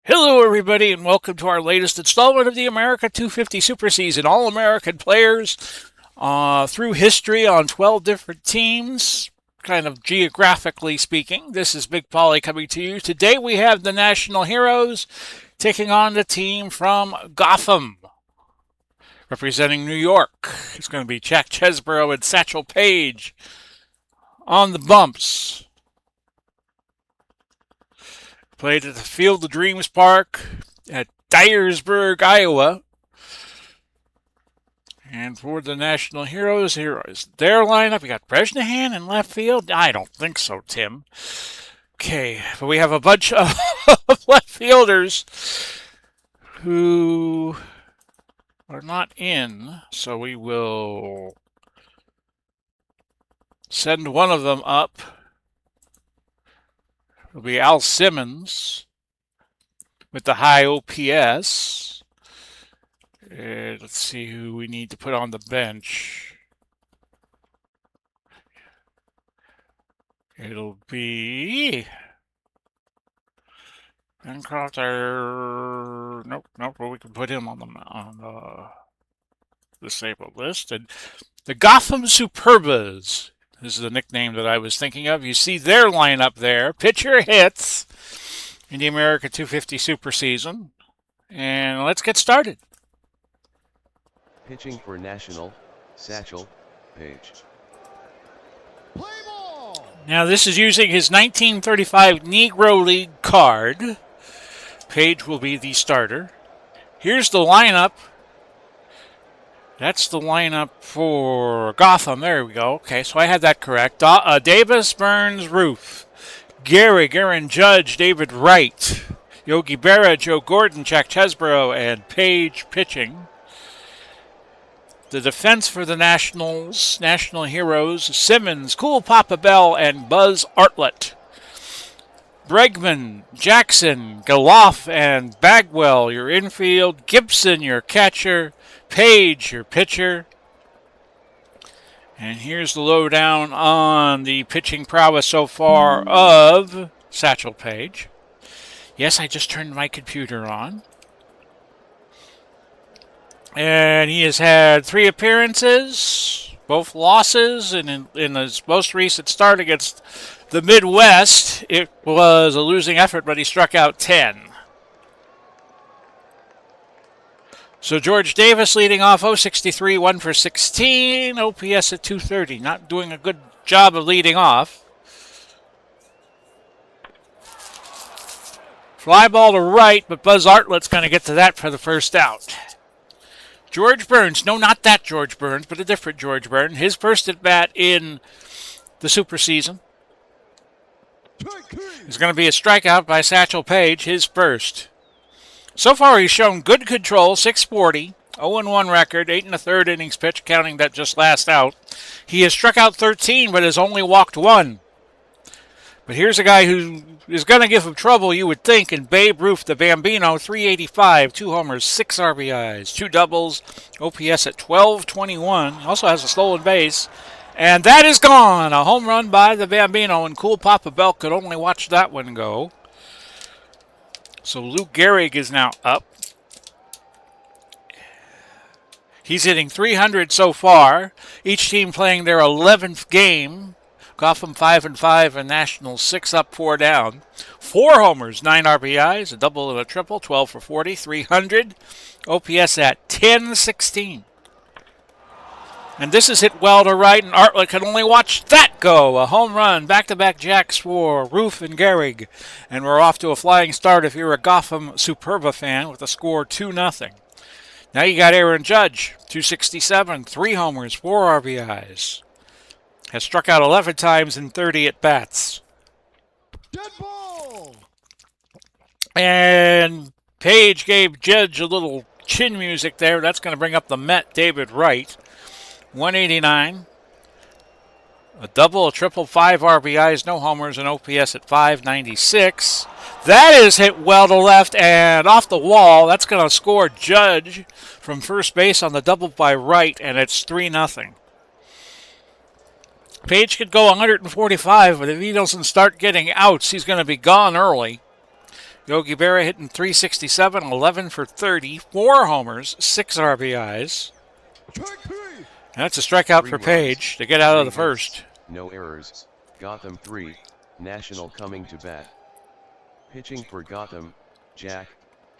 Hello, everybody, and welcome to our latest installment of the America 250 Super Season. All-American players through history on 12 different teams, kind of geographically speaking. This is Big Polly coming to you. Today we have the National Heroes taking on the team from Gotham, representing New York. It's going to be Jack Chesborough and Satchel Paige on the bumps. Played at the Field of Dreams Park at Dyersburg, Iowa. And for the National Heroes, here is their lineup. We got Bresnahan in left field. I don't think so, Tim. Okay, but we have a bunch of left fielders who are not in, so we will send one of them up. It'll be Al Simmons with the high OPS. And let's see who we need to put on the bench. It'll be Ben Crowther. Nope. Well, we can put him on the disabled list. And the Gotham Superbas. This is the nickname that I was thinking of. You see their lineup there. Pitcher hits in the America 250 Super Season. And let's get started. Pitching for National, Satchel Paige. Now this is using his 1935 Negro League card. Paige will be the starter. Here's the lineup. That's the lineup for Gotham. There we go. Okay, so I had that correct. Davis, Burns, Roof. Gehrig, Aaron Judge, David Wright. Yogi Berra, Joe Gordon, Jack Chesborough, and Paige pitching. The defense for the National Heroes, Simmons, Cool Papa Bell, and Buzz Artlett. Bregman, Jackson, Galoff, and Bagwell, your infield. Gibson, your catcher. Paige, your pitcher. And here's the lowdown on the pitching prowess so far of Satchel Paige. Yes, I just turned my computer on. And he has had 3 appearances, both losses, and in his most recent start against the Midwest, it was a losing effort, but he struck out 10. So George Davis leading off 063, 1 for 16, OPS at 230. Not doing a good job of leading off. Fly ball to right, but Buzz Artlett's going to get to that for the first out. George Burns, no, not that George Burns, but a different George Burns. His first at bat in the Super Season is going to be a strikeout by Satchel Paige, his first. So far, he's shown good control, 640, 0-1 record, 8 1/3 innings pitched, counting that just last out. He has struck out 13, but has only walked 1. But here's a guy who is going to give him trouble, you would think, in Babe Ruth, the Bambino, 385, 2 homers, 6 RBIs, 2 doubles, OPS at 1221. Also has a stolen base. And that is gone. A home run by the Bambino, and Cool Papa Bell could only watch that one go. So Luke Gehrig is now up. He's hitting 300 so far. Each team playing their 11th game. Gotham 5-5 and National 6 up, 4 down. 4 homers, 9 RBIs, a double and a triple, 12 for 40, 300. OPS at 1016. And this is hit well to right, and Artlett can only watch that go. A home run, back-to-back jacks for Roof and Gehrig. And we're off to a flying start if you're a Gotham Superba fan with a score 2-0. Now you got Aaron Judge, 267, 3 homers, 4 RBIs. Has struck out 11 times in 30 at-bats. Dead ball! And Paige gave Judge a little chin music there. That's going to bring up the Met, David Wright. 189. A double, a triple, 5 RBIs, no homers, and OPS at 596. That is hit well to left and off the wall. That's going to score Judge from first base on the double by Wright, and it's 3-0. Paige could go 145, but if he doesn't start getting outs, he's going to be gone early. Yogi Berra hitting 367, 11 for 30, 4 homers, 6 RBIs. Strike 3. And that's a strikeout 3 for runs, Page to get out of the 3 hits, first. No errors. Gotham 3, National coming to bat. Pitching for Gotham, Jack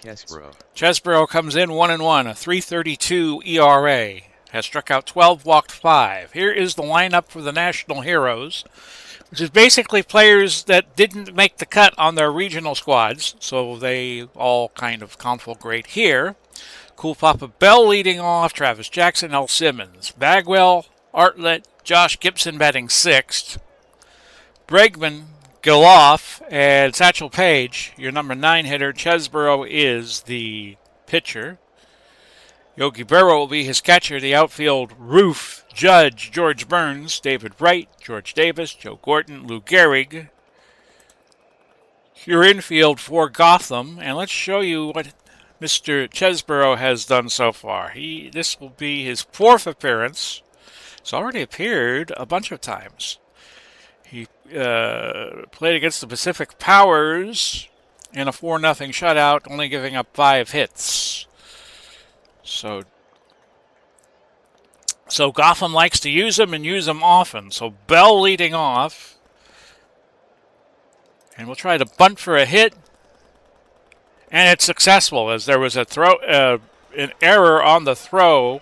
Kesbro. Chesbro comes in 1-1, a 3.32 ERA. Has struck out 12, walked 5. Here is the lineup for the National Heroes, which is basically players that didn't make the cut on their regional squads, so they all kind of conflagrate here. Cool Papa Bell leading off, Travis Jackson, L. Simmons, Bagwell, Artlett, Josh Gibson batting 6th, Bregman, Giloff, and Satchel Paige, your number 9 hitter. Chesbro is the pitcher. Yogi Berra will be his catcher. The outfield, Roof, Judge, George Burns, David Wright, George Davis, Joe Gordon, Lou Gehrig. Your infield for Gotham, and let's show you what Mr. Chesbro has done so far. This will be his 4th appearance. He's already appeared a bunch of times. He played against the Pacific Powers in a 4-0 shutout, only giving up 5 hits. So Gotham likes to use him and use him often. So Bell leading off. And we'll try to bunt for a hit. And it's successful as there was an error on the throw.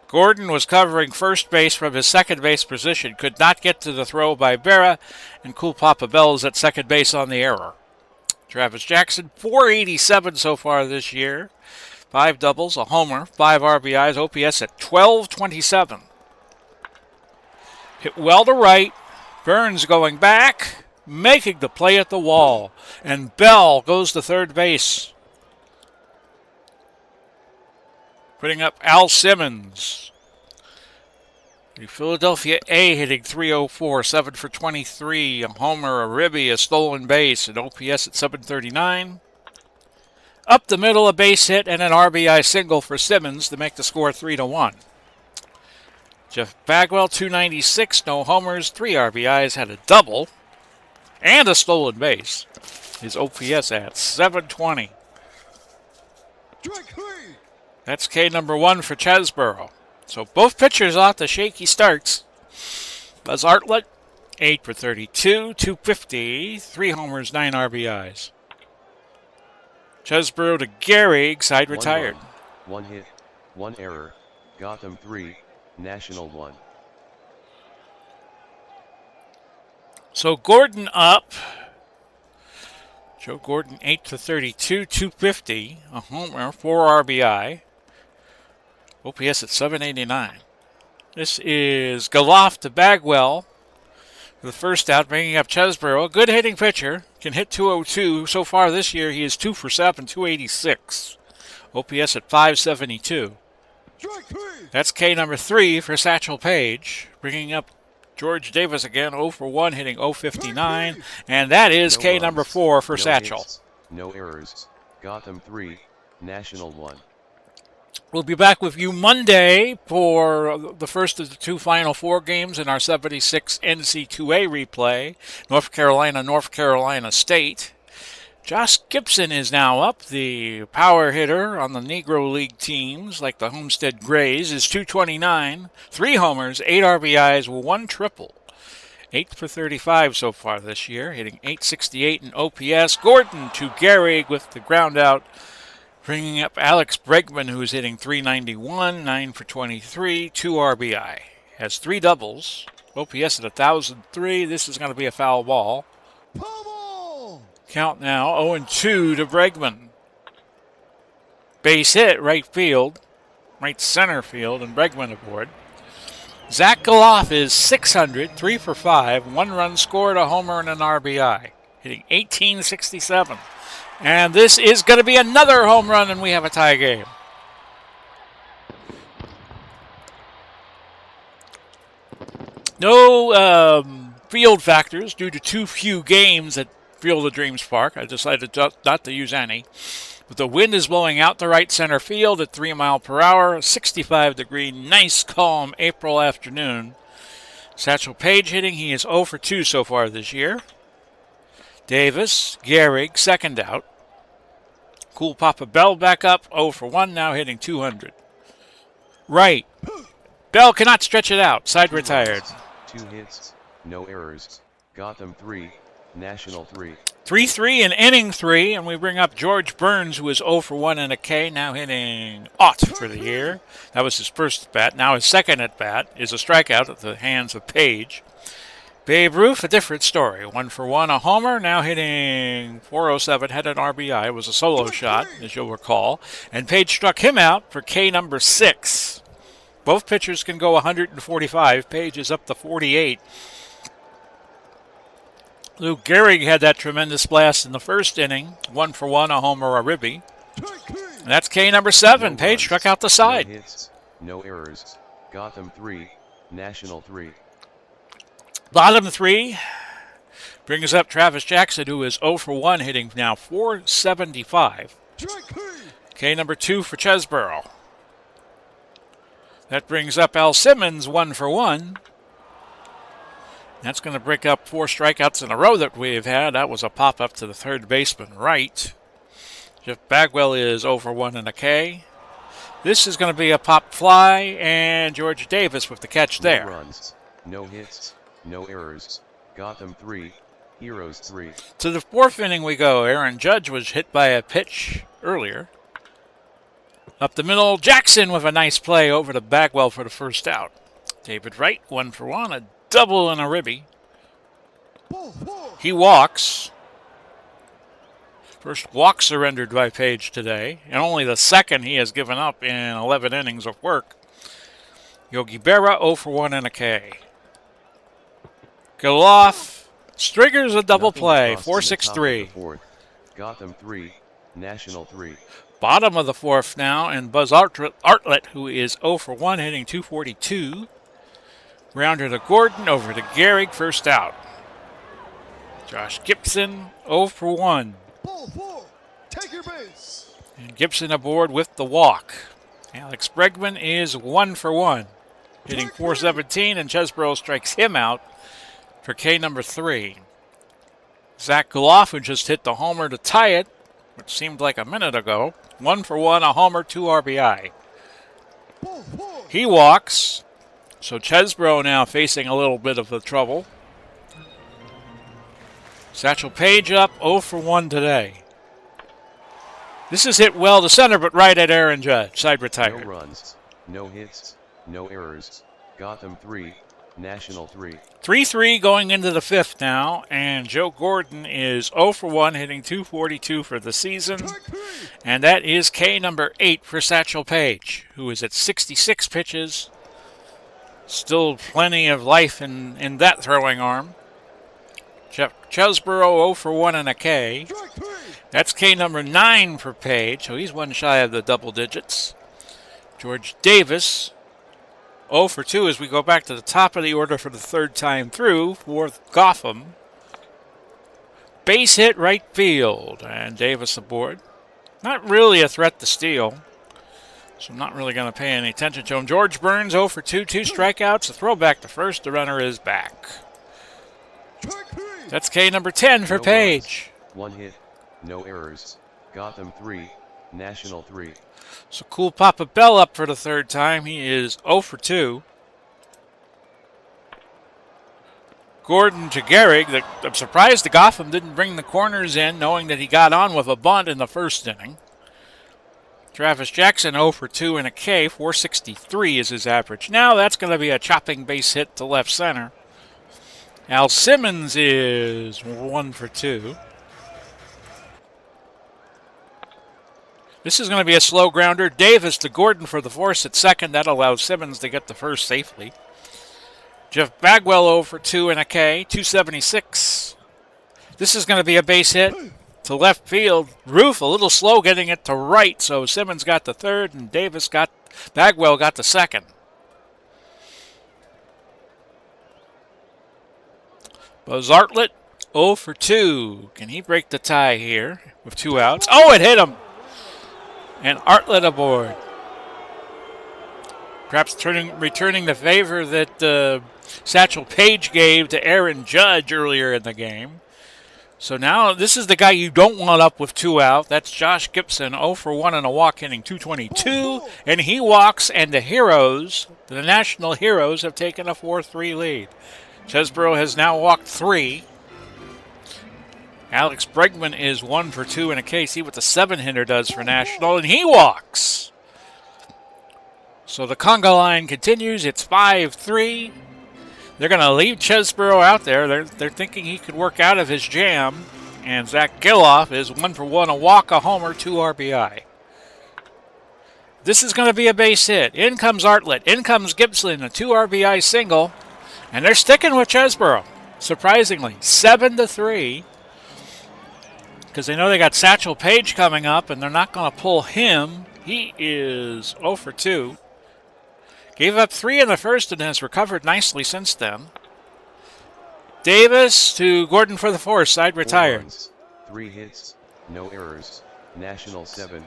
Gordon was covering first base from his second base position. Could not get to the throw by Berra. And Cool Papa Bell is at second base on the error. Travis Jackson, 487 so far this year. 5 doubles, a homer, 5 RBIs, OPS at 1227. Hit well to right. Burns going back, making the play at the wall. And Bell goes to third base. Putting up Al Simmons. The Philadelphia A hitting 304, 7 for 23, a homer, a ribby, a stolen base, an OPS at 739. Up the middle, a base hit and an RBI single for Simmons to make the score 3-1. Jeff Bagwell, 296, no homers, 3 RBIs, had a double and a stolen base. His OPS at 720. Strike 3. That's K number 1 for Chesbro. So both pitchers off the shaky starts. Buzz Artlett, 8 for 32, 250, 3 homers, 9 RBIs. Chesbro to Gehrig, side retired. 1 hit, 1 error, Gotham 3, National 1. So Gordon up. Joe Gordon, 8 for 32, 250, a homer, 4 RBI. OPS at 789. This is Giloff to Bagwell for the first out, bringing up Chesbro. A good hitting pitcher, can hit 202. So far this year, he is 2 for 7, 286. OPS at 572. Strike 3. That's K number 3 for Satchel Paige, bringing up George Davis again, 0 for 1, hitting 059. And that is No K runs, number 4 for no Satchel. hits, no errors, Gotham 3, National 1. We'll be back with you Monday for the first of the 2 Final Four games in our 76 NC2A replay, North Carolina State. Josh Gibson is now up, the power hitter on the Negro League teams, like the Homestead Grays, is 229, 3 homers, 8 RBIs, 1 triple. 8 for 35 so far this year, hitting 868 in OPS. Gordon to Gehrig with the ground out, bringing up Alex Bregman, who is hitting 391, 9 for 23, 2 RBI. Has 3 doubles, OPS at 1,003. This is going to be a foul ball. Pummel. Count now, 0-2 to Bregman. Base hit, right field, right center field, and Bregman aboard. Zach Giloff is 600, 3 for 5, 1 run scored, a homer, and an RBI, hitting 1867. And this is going to be another home run, and we have a tie game. No field factors due to too few games at Field of Dreams Park. I decided not to use any. But the wind is blowing out to right center field at 3 miles per hour, 65 degree, nice calm April afternoon. Satchel Paige hitting. He is 0 for 2 so far this year. Davis, Gehrig, second out. Cool Papa Bell back up, 0 for 1, now hitting 200. Right. Bell cannot stretch it out. Side retired. 2 hits, no errors. Gotham 3, National 3. 3-3 in inning 3, and we bring up George Burns, who is 0 for 1 and a K, now hitting 0 for the year. That was his first at bat. Now his second at bat is a strikeout at the hands of Paige. Babe Ruth, a different story. 1 for 1, a homer, now hitting 407, had an RBI. It was a solo shot, as you'll recall. And Paige struck him out for K number 6. Both pitchers can go 145. Paige is up to 48. Lou Gehrig had that tremendous blast in the first inning. 1 for 1, a homer, a ribby. And that's K number 7. No Paige runs, struck out the side. No hits, no errors. Gotham 3, National 3. Bottom 3 brings up Travis Jackson, who is 0 for 1, hitting now 475. K number 2 for Chesborough. That brings up Al Simmons, 1 for 1. That's going to break up 4 strikeouts in a row that we've had. That was a pop-up to the third baseman right. Jeff Bagwell is 0 for 1 and a K. This is going to be a pop fly, and George Davis with the catch there. No runs, no hits, no errors. Gotham 3, Heroes 3. To the 4th inning we go. Aaron Judge was hit by a pitch earlier. Up the middle, Jackson with a nice play over to Bagwell for the first out. David Wright, 1 for 1, a double and a ribby. He walks. First walk surrendered by Paige today, and only the second he has given up in 11 innings of work. Yogi Berra, 0 for 1 and a K. Geloff, Striggers a double Nothing play, across in the top of the 4-6-3. 4th. Gotham 3, National 3. Bottom of the 4th now, and Buzz Artlett, who is 0 for 1, hitting 242. Rounder to Gordon, over to Gehrig, first out. Josh Gibson, 0 for 1. Ball 4, take your base. And Gibson aboard with the walk. Alex Bregman is 1 for 1, hitting 417, and Chesborough strikes him out for K number 3. Zach Geloff, who just hit the homer to tie it, which seemed like a minute ago. 1 for 1, a homer, 2 RBI. Ball 4, He walks. So Chesborough now facing a little bit of the trouble. Satchel Paige up, 0 for 1 today. This is hit well to center, but right at Aaron Judge. Side retired. No runs, no hits, no errors. Gotham 3, National 3. 3-3 going into the 5th now, and Joe Gordon is 0 for 1, hitting 242 for the season. And that is K number 8 for Satchel Paige, who is at 66 pitches. Still plenty of life in that throwing arm. Chesborough 0 for 1 and a K. That's K number 9 for Paige, so he's 1 shy of the double digits. George Davis 0 for 2 as we go back to the top of the order for the 3rd time through for Gotham. Base hit right field, and Davis aboard. Not really a threat to steal, so I'm not really going to pay any attention to him. George Burns 0 for 2, 2 strikeouts, a throw back to first. The runner is back. That's K number 10 for No Paige. runs, 1 hit, no errors. Gotham 3, National 3. So Cool Papa Bell up for the 3rd time. He is 0 for 2. Gordon to Gehrig. I'm surprised the Gotham didn't bring the corners in, knowing that he got on with a bunt in the 1st inning. Travis Jackson 0 for 2 and a K. 463 is his average. Now that's going to be a chopping base hit to left center. Al Simmons is 1 for 2. This is going to be a slow grounder. Davis to Gordon for the force at second. That allows Simmons to get the first safely. Jeff Bagwell 0 for 2 and a K. 276. This is going to be a base hit to left field. Roof a little slow getting it to right, so Simmons got the third and Bagwell got the second. Buzz Artlett 0 for 2. Can he break the tie here with 2 outs? Oh, it hit him. And Artlett aboard. Perhaps returning the favor that Satchel Paige gave to Aaron Judge earlier in the game. So now this is the guy you don't want up with 2 out. That's Josh Gibson, 0 for 1 and a walk, hitting .222. And he walks, and the Heroes, the National Heroes, have taken a 4-3 lead. Chesborough has now walked 3. Alex Bregman is 1 for 2 in a case. See what the 7-hitter does for National, and he walks. So the conga line continues. It's 5-3. They're going to leave Chesborough out there. They're thinking he could work out of his jam. And Zach Geloff is 1 for 1, a walk, a homer, 2 RBI. This is going to be a base hit. In comes Artlett. In comes Gibson, a 2 RBI single. And they're sticking with Chesborough, surprisingly. 7-3. Because they know they got Satchel Paige coming up, and they're not going to pull him. He is 0 for 2. Gave up 3 in the first and has recovered nicely since then. Davis to Gordon for the 4th, side retired. 4 runs, 3 hits, no errors. National 7,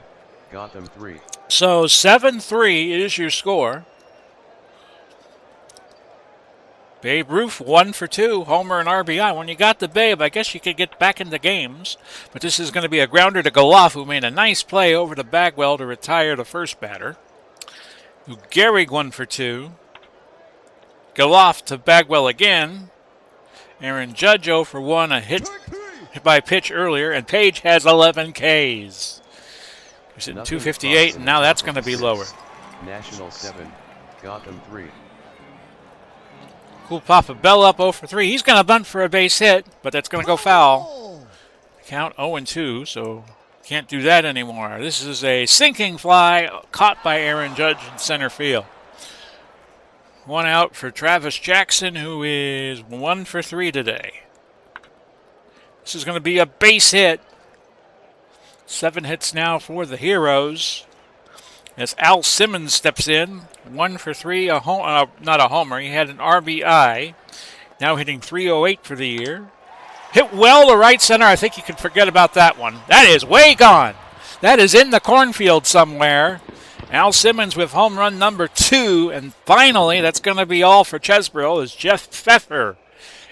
Gotham 3. So 7-3 is your score. Babe Ruth 1 for 2, homer and RBI. When you got the Babe, I guess you could get back into games. But this is going to be a grounder to Geloff, who made a nice play over to Bagwell to retire the first batter. Gehrig 1 for 2. Geloff to Bagwell again. Aaron Judge 0 for 1, a hit by pitch earlier, and Page has 11 Ks. He's hitting .258, and now that's going to be lower. National 7, Gotham 3. Cool Papa Bell up 0 for 3. He's going to bunt for a base hit, but that's going to go foul. Count 0-2, so can't do that anymore. This is a sinking fly caught by Aaron Judge in center field. 1 out for Travis Jackson, who is 1 for 3 today. This is going to be a base hit. 7 hits now for the Heroes. As Al Simmons steps in, 1 for 3, not a homer. He had an RBI. Now hitting .308 for the year. Hit well to right center. I think you can forget about that one. That is way gone. That is in the cornfield somewhere. Al Simmons with home run number 2. And finally, that's going to be all for Chesborough as Jeff Pfeffer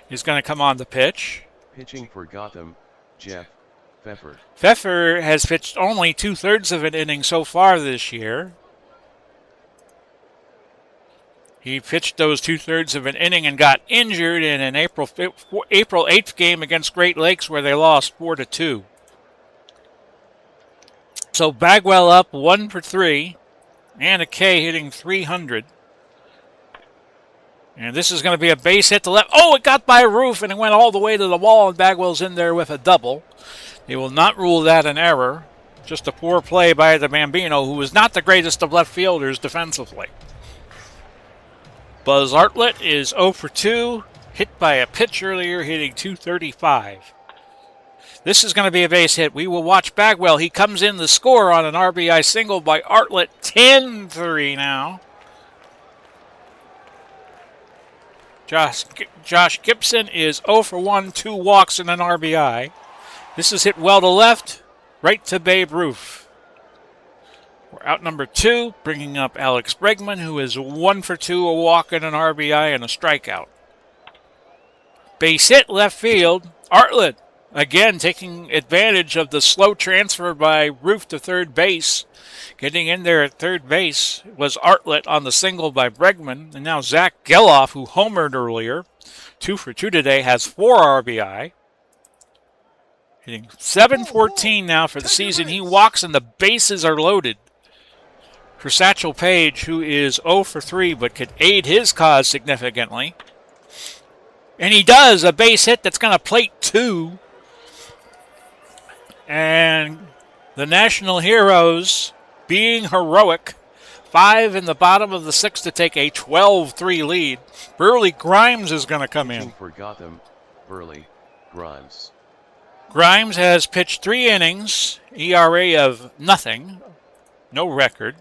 is going to come on the pitch. Pitching for Gotham, Jeff Pfeffer. Pfeffer has pitched only 2/3 of an inning so far this year. He pitched those 2/3 of an inning and got injured in an April 8th game against Great Lakes where they lost 4-2. So Bagwell up 1 for 3 and a K hitting .300. And this is going to be a base hit to left. Oh, it got by a roof and it went all the way to the wall, and Bagwell's in there with a double. They will not rule that an error. Just a poor play by the Bambino, who was not the greatest of left fielders defensively. Buzz Artlett is 0 for 2, hit by a pitch earlier, hitting .235. This is going to be a base hit. We will watch Bagwell. He comes in the score on an RBI single by Artlett. 10-3 now. Josh Gibson is 0 for 1, 2 walks and an RBI. This is hit well to left, right to Babe Ruth. We're out number 2, bringing up Alex Bregman, who is 1 for 2, a walk and an RBI and a strikeout. Base hit left field. Artlett, again, taking advantage of the slow transfer by Ruth to third base. Getting in there at third base was Artlett on the single by Bregman. And now Zach Geloff, who homered earlier, 2 for 2 today, has 4 RBI. Hitting .714 now for the season. He walks and the bases are loaded for Satchel Paige, who is 0 for 3 but could aid his cause significantly. And he does, a base hit that's going to plate 2. And the National Heroes, being heroic, 5 in the bottom of the 6th to take a 12-3 lead. Burley Grimes is going to come in. For Gotham, Burley Grimes. Grimes has pitched 3 innings, ERA of nothing, no record.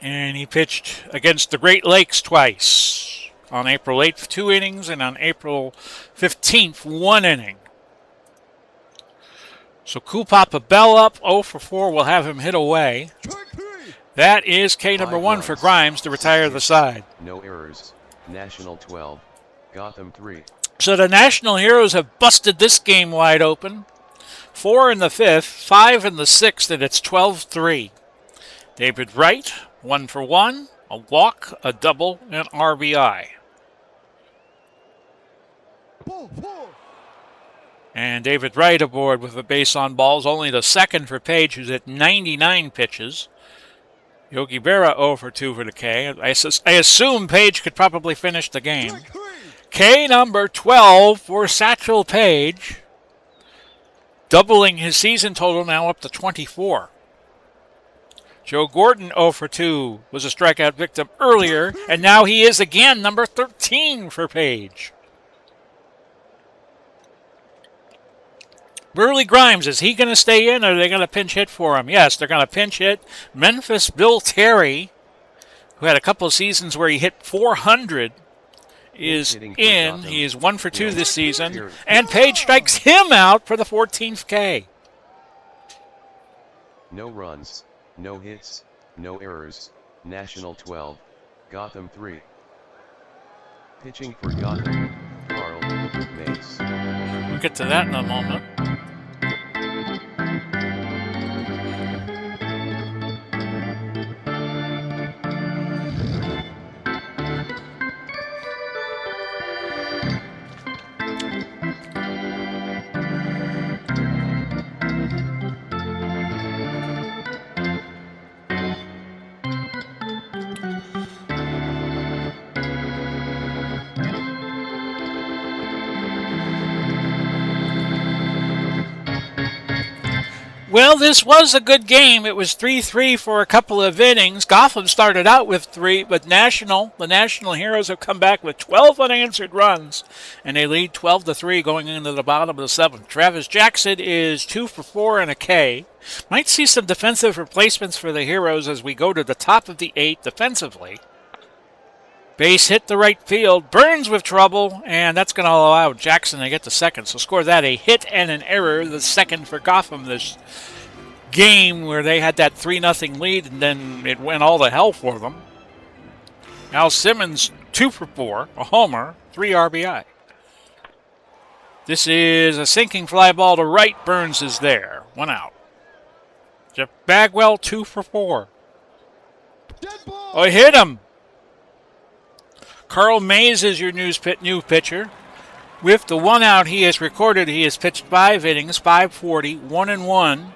And he pitched against the Great Lakes twice. On April 8th, 2 innings, and on April 15th, 1 inning. So Cool Papa Bell up 0 for 4. We'll have him hit away. That is K number 5 1 for runs, Grimes to 6 retire the hits, side. no errors. National 12, Gotham 3. So the National Heroes have busted this game wide open. 4 in the 5th, 5 in the 6th, and it's 12-3. David Wright, 1 for 1, a walk, a double, and RBI. Ball 4. And David Wright aboard with a base on balls, only the second for Paige, who's at 99 pitches. Yogi Berra 0 for 2 for the K. I assume Paige could probably finish the game. Strike 3. K number 12 for Satchel Paige, doubling his season total now up to 24. Joe Gordon 0 for 2 was a strikeout victim earlier, and now he is again number 13 for Paige. Burley Grimes, is he going to stay in, or are they going to pinch hit for him? Yes, they're going to pinch hit. Memphis Bill Terry, who had a couple of seasons where he hit 400, is in. He is 1 for 2 this season, and Paige strikes him out for the 14th K. No runs, no hits, no errors. National 12, Gotham 3. Pitching for Gotham, Carl Mace. We'll get to that in a moment. Well, this was a good game. It was 3-3 for a couple of innings. Gotham started out with 3, but the National Heroes have come back with 12 unanswered runs, and they lead 12-3 going into the bottom of the 7th. Travis Jackson is 2 for 4 and a K. Might see some defensive replacements for the Heroes as we go to the top of the 8th defensively. Base hit the right field. Burns with trouble, and that's going to allow Jackson to get the second. So score that, a hit and an error, the second for Gotham this game where they had that 3-0 lead, and then it went all to hell for them. Al Simmons, 2 for 4, a homer, 3 RBI. This is a sinking fly ball to right. Burns is there. 1 out. Jeff Bagwell, 2 for 4. Dead ball. Oh, hit him. Carl Mays is your new pitcher. With the 1 out he has recorded, he has pitched 5 innings, 540, 1-1.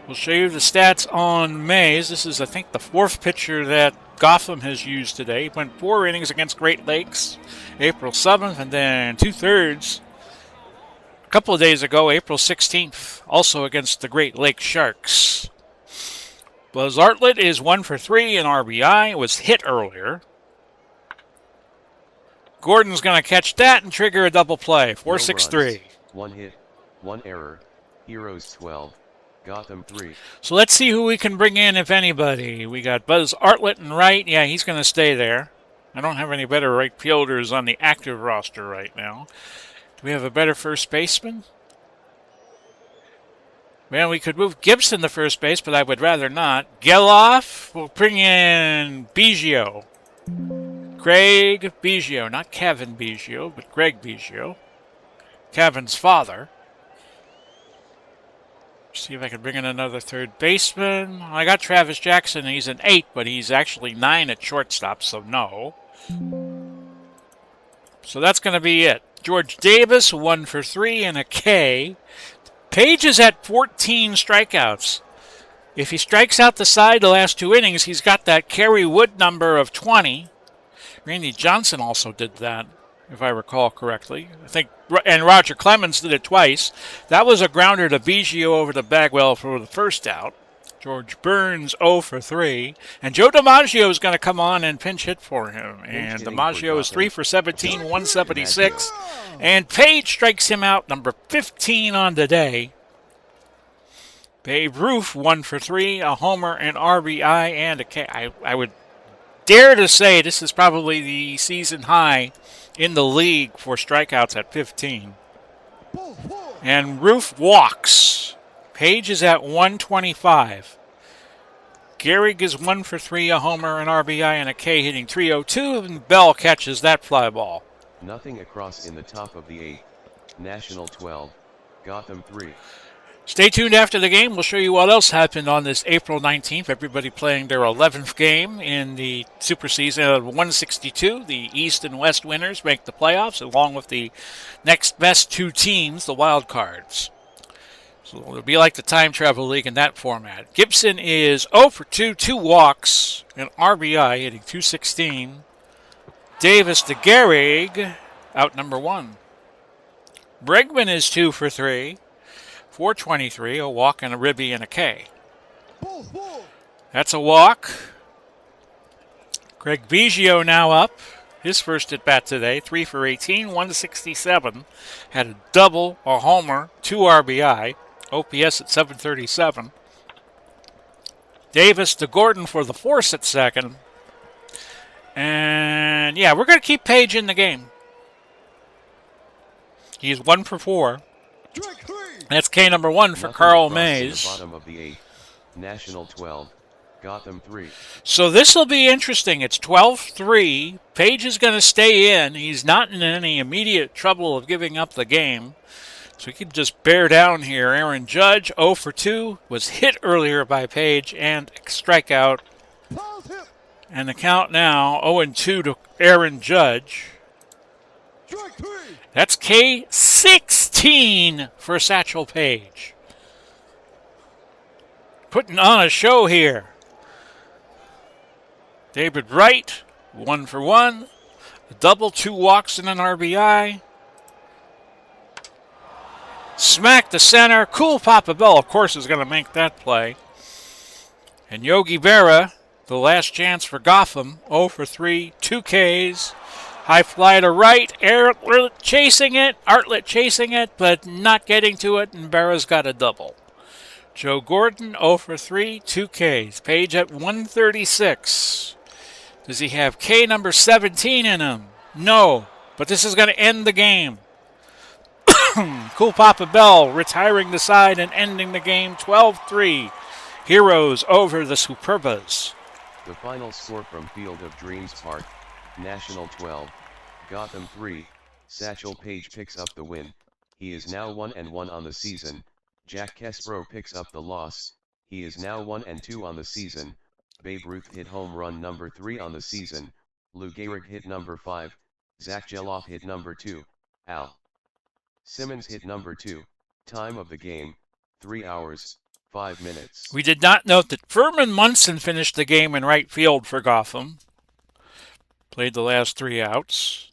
We'll show you the stats on Mays. This is, I think, the 4th pitcher that Gotham has used today. He went 4 innings against Great Lakes, April 7th, and then 2/3 a couple of days ago, April 16th, also against the Great Lakes Sharks. Buzz Artlett is 1 for 3 in RBI. Was hit earlier. Gordon's going to catch that and trigger a double play. 4-6-3. 1 hit, 1 error. Heroes 12, Gotham 3. So let's see who we can bring in, if anybody. We got Buzz Artlett in right. Yeah, he's going to stay there. I don't have any better right fielders on the active roster right now. Do we have a better first baseman? Well, we could move Gibson to first base, but I would rather not. Geloff. We'll bring in Biggio. Craig Biggio, not Kevin Biggio, but Greg Biggio. Kevin's father. See if I can bring in another third baseman. I got Travis Jackson. He's an 8, but he's actually 9 at shortstop, so no. So that's going to be it. George Davis, 1 for 3 and a K. Paige is at 14 strikeouts. If he strikes out the side the last 2 innings, he's got that Kerry Wood number of 20. Randy Johnson also did that, if I recall correctly. I think, and Roger Clemens did it twice. That was a grounder to Biggio over to Bagwell for the first out. George Burns 0 for 3. And Joe DiMaggio is going to come on and pinch hit for him. And DiMaggio is 3 for 17, 176. And Paige strikes him out, number 15 on the day. Babe Ruth 1 for 3, a homer, an RBI, and a K. I would dare to say this is probably the season high in the league for strikeouts at 15. And Roof walks. Paige is at 125. Gehrig is 1 for 3, a homer, an RBI, and a K, hitting .302, and Bell catches that fly ball. Nothing across in the top of the 8th. National 12, Gotham 3. Stay tuned after the game. We'll show you what else happened on this April 19th. Everybody playing their 11th game in the Super Season of 162. The East and West winners make the playoffs, along with the next best 2 teams, the wild cards. So it'll be like the Time Travel League in that format. Gibson is 0 for 2, 2 walks, an RBI, hitting .216. Davis to Gehrig, out number 1. Bregman is 2 for 3. .423, a walk and a ribby and a K. Ball 4. That's a walk. Craig Biggio now up. His first at bat today, 3 for 18, 167. Had a double, a homer, 2 RBI. OPS at 737. Davis to Gordon for the force at second. And yeah, we're going to keep Paige in the game. He's 1 for 4. Strike 3. That's K number 1 for Nothing Carl across in Mays. the bottom of the 8th. National 12, Gotham 3. So this will be interesting. It's 12-3. Paige is going to stay in. He's not in any immediate trouble of giving up the game. So he can just bear down here. Aaron Judge, 0 for 2, was hit earlier by Paige and strikeout. Foul tip. And the count now 0-2 to Aaron Judge. Strike 3. That's K16 for Satchel Paige. Putting on a show here. David Wright, 1 for 1. A double, 2 walks, and an RBI. Smack to center. Cool Papa Bell, of course, is going to make that play. And Yogi Berra, the last chance for Gotham, 0 for 3, 2 Ks. High fly to right. Artlett chasing it, but not getting to it, and Berra's got a double. Joe Gordon, 0 for 3, 2 Ks. Paige at 136. Does he have K number 17 in him? No, but this is going to end the game. Cool Papa Bell retiring the side and ending the game 12-3. Heroes over the Superbas. The final score from Field of Dreams Park, National 12, Gotham 3, Satchel Paige picks up the win. He is now 1-1 on the season. Jack Kespro picks up the loss. He is now 1-2 on the season. Babe Ruth hit home run number 3 on the season. Lou Gehrig hit number 5. Zach Geloff hit number 2. Al Simmons hit number 2. Time of the game, 3 hours, 5 minutes. We did not note that Furman Munson finished the game in right field for Gotham. Played the last 3 outs.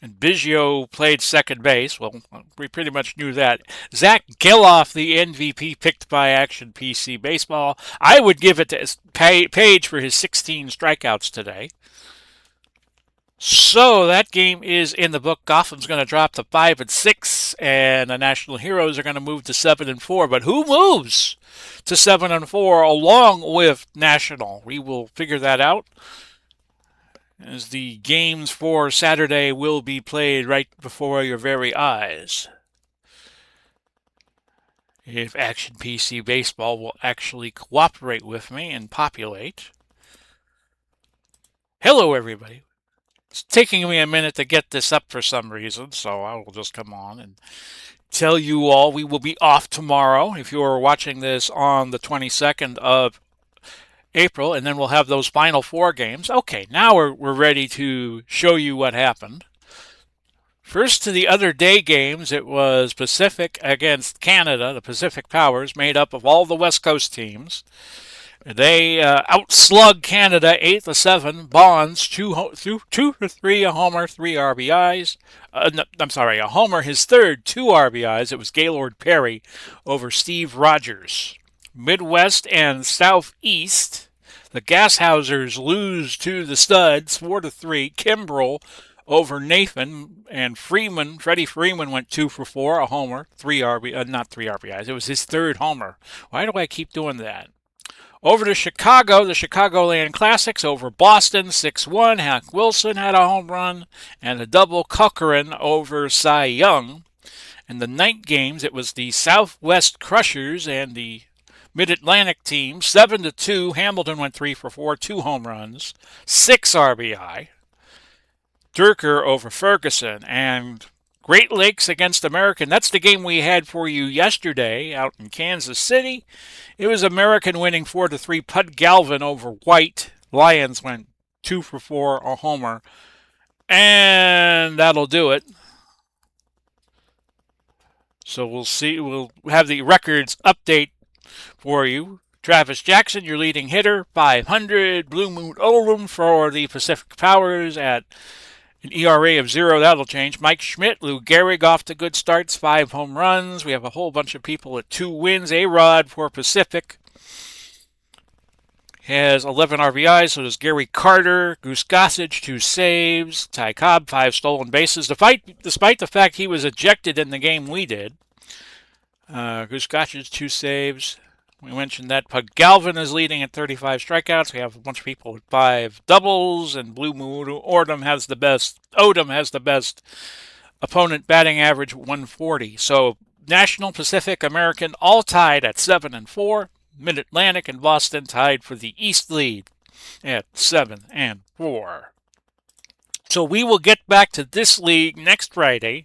And Biggio played second base. Well, we pretty much knew that. Zach Geloff, the MVP picked by Action PC Baseball. I would give it to Paige for his 16 strikeouts today. So that game is in the book. Gotham's going to drop to 5-6, and the National Heroes are going to move to 7-4. But who moves to 7-4 along with National? We will figure that out, as the games for Saturday will be played right before your very eyes. If Action PC Baseball will actually cooperate with me and populate. Hello, everybody. It's taking me a minute to get this up for some reason, so I will just come on and tell you all we will be off tomorrow if you are watching this on the 22nd of April, and then we'll have those Final Four games. Okay, now we're ready to show you what happened. First to the other day games, it was Pacific against Canada, the Pacific Powers, made up of all the West Coast teams. They outslugged Canada 8-7. Bonds 2 for 3, a homer, 3 RBIs. A homer, his third, 2 RBIs. It was Gaylord Perry over Steve Rogers. Midwest and Southeast, the Gashousers lose to the Studs 4-3. Kimbrell over Nathan, and Freddie Freeman went 2 for 4, a homer, 3 not 3 RBIs. It was his third homer. Why do I keep doing that? Over to Chicago, the Chicagoland Classics over Boston, 6-1. Hank Wilson had a home run and a double. Cochran over Cy Young. In the night games, it was the Southwest Crushers and the Mid-Atlantic team, 7-2. Hamilton went 3 for 4, 2 home runs, 6 RBI. Durker over Ferguson. And Great Lakes against American. That's the game we had for you yesterday out in Kansas City. It was American winning 4-3. Pud Galvin over White. Lions went 2 for 4, a homer. And that'll do it. So we'll see. We'll have the records update for you. Travis Jackson, your leading hitter, 500. Blue Moon Olam for the Pacific Powers at an ERA of 0. That'll change. Mike Schmidt, Lou Gehrig off to good starts, 5 home runs. We have a whole bunch of people at 2 wins. A-Rod for Pacific has 11 RBIs. So does Gary Carter. Goose Gossage, 2 saves. Ty Cobb, 5 stolen bases. Despite the fact he was ejected in the game we did. Goose Gossage, 2 saves. We mentioned that. Pug Galvin is leading at 35 strikeouts. We have a bunch of people with 5 doubles, and Blue Moon Odom has the best opponent batting average, 140. So National, Pacific, American all tied at 7-4. Mid-Atlantic and Boston tied for the East lead at 7-4. So we will get back to this league next Friday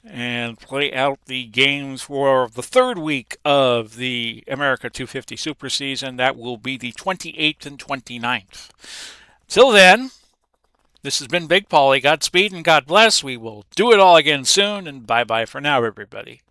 and play out the games for the third week of the America 250 Super Season. That will be the 28th and 29th. Till then, this has been Big Paulie. Godspeed and God bless. We will do it all again soon, and bye-bye for now, everybody.